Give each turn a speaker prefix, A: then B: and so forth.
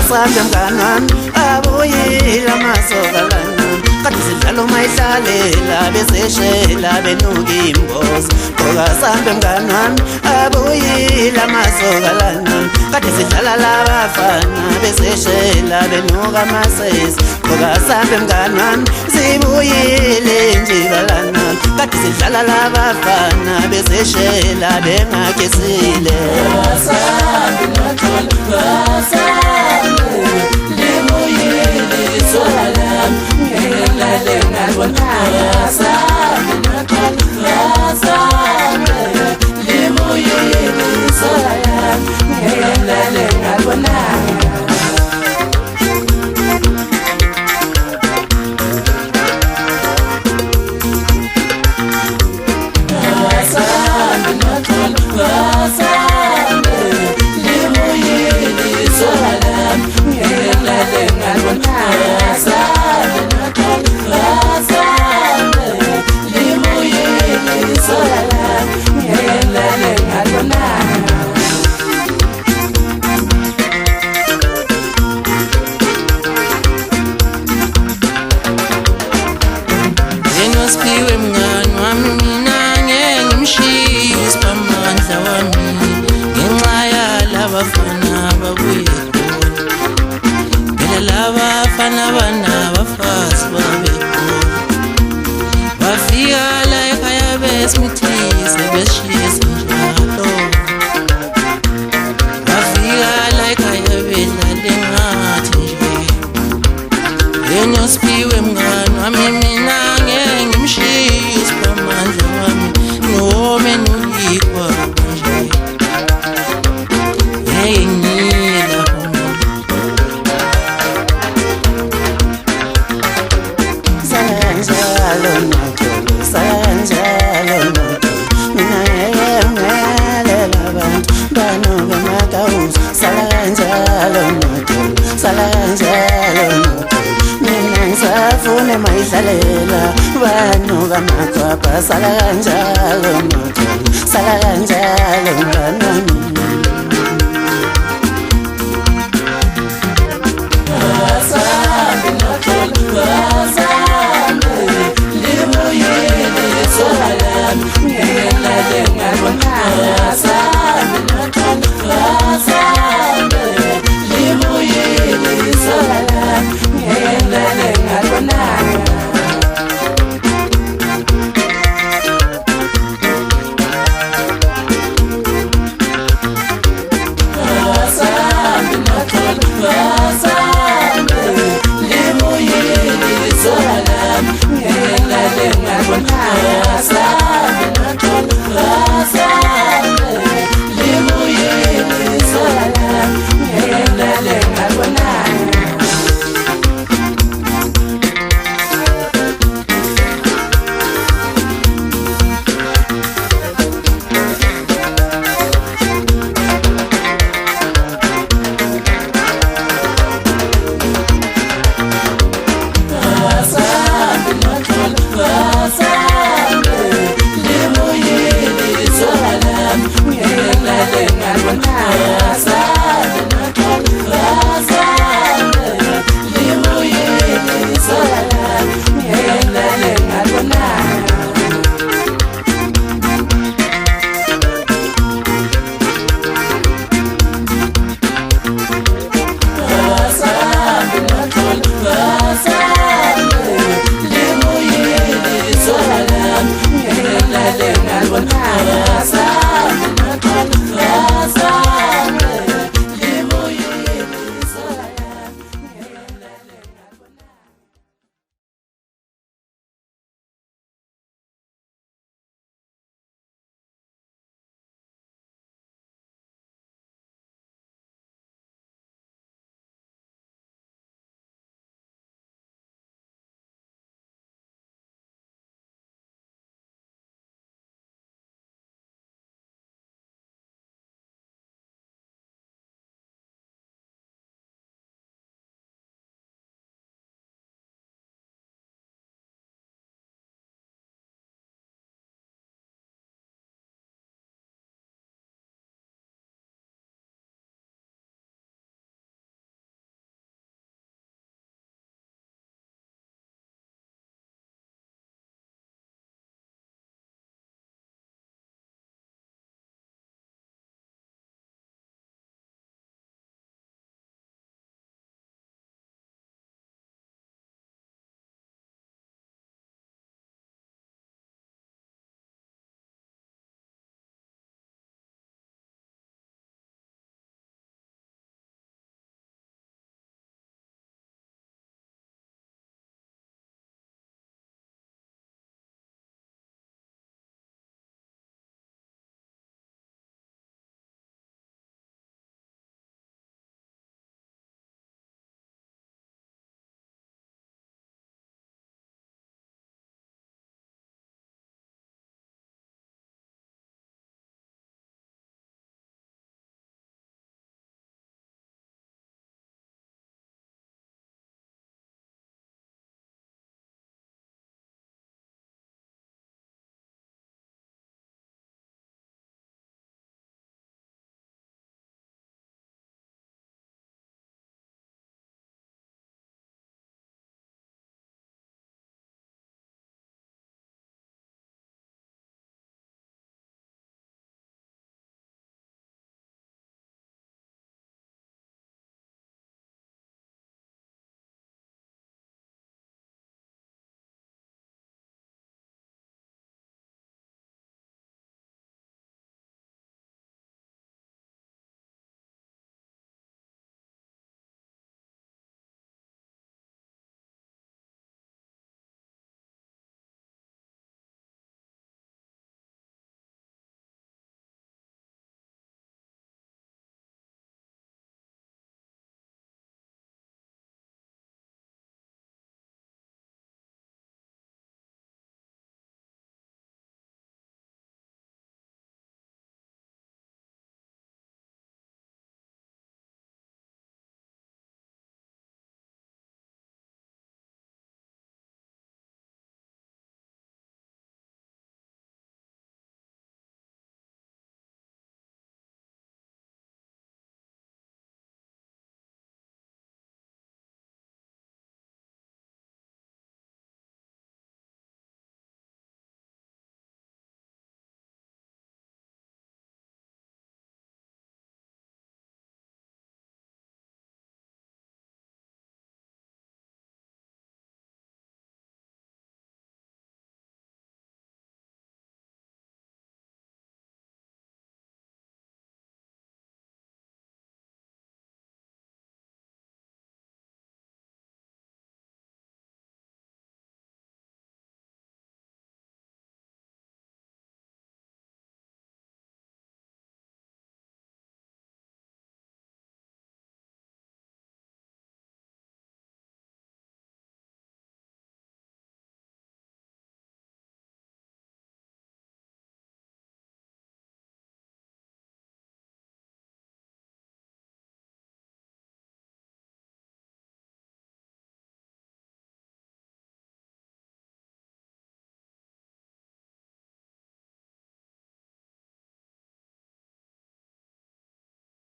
A: Sambe mngani wami abuyile amasokalana kade sidlala umayidlalela bezeshela benuka imboza Qoka sambe mngani wami abuyile amasokalana kade sidlala labafana bezeshela benuka amasesi Qoka sambe mngani wami sibuyile njikalana kade sidlala labafana bezeshela bengakesile
B: Sambe noxolo Sambe libuyile isola lami ngilale ngabona Sambe noxolo Sambe libuyile isola lami ngilale ngabona
C: Siwe mngani wami mina ngeke ngimshiye isiphamandla wami ngenxa yalabafana babuye khona phela labafana banabafazi babekhona bafika la ekhaya besimithise besishiyise njalo bafika la ekhaya bedlale ngathi nje yena Siwe mngani wami mina ngimshis pamandla wami nome nulikwa nje ngiyela
A: Salanjalo noxolo salanjalo noxolo mina ngeyemelela abantu banuka amakawusi salanjalo noxolo salanjalo noxolo mina ngisafuna mayidlalela banuka amakhwapha salanjalo noxolo salanjalo mngani wami
B: Sambe noxolo Sambe libuyile isola lami ngilale ngabona Sambe noxolo Sambe libuyile isola lami ngilale ngabona Sambe